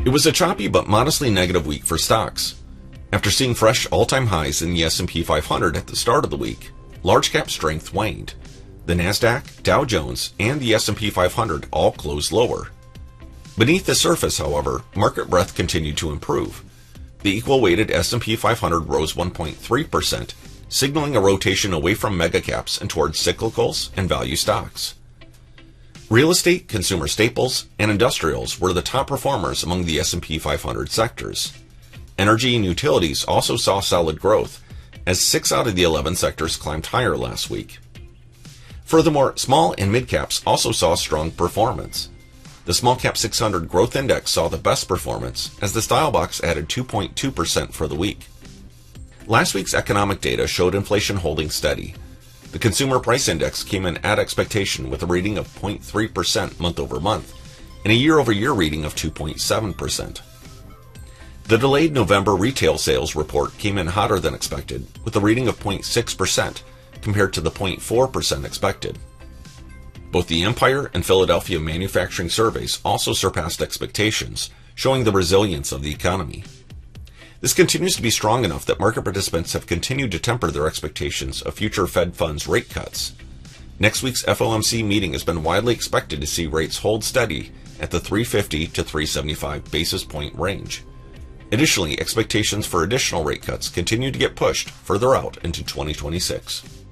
It was a choppy but modestly negative week for stocks. After seeing fresh all-time highs in the S&P 500 at the start of the week, large-cap strength waned. The Nasdaq, Dow Jones, and the S&P 500 all closed lower. Beneath the surface, however, market breadth continued to improve. The equal-weighted S&P 500 rose 1.3%, signaling a rotation away from megacaps and towards cyclicals and value stocks. Real estate, consumer staples, and industrials were the top performers among the S&P 500 sectors. Energy and utilities also saw solid growth, as 6 out of the 11 sectors climbed higher last week. Furthermore, small and mid-caps also saw strong performance. The Small Cap 600 Growth Index saw the best performance, as the Style Box added 2.2% for the week. Last week's economic data showed inflation holding steady. The Consumer Price Index came in at expectation with a reading of 0.3% month-over-month, and a year-over-year reading of 2.7%. The delayed November retail sales report came in hotter than expected, with a reading of 0.6%, compared to the 0.4% expected. Both the Empire and Philadelphia manufacturing surveys also surpassed expectations, showing the resilience of the economy. This continues to be strong enough that market participants have continued to temper their expectations of future Fed funds rate cuts. Next week's FOMC meeting has been widely expected to see rates hold steady at the 350 to 375 basis point range. Additionally, expectations for additional rate cuts continue to get pushed further out into 2026.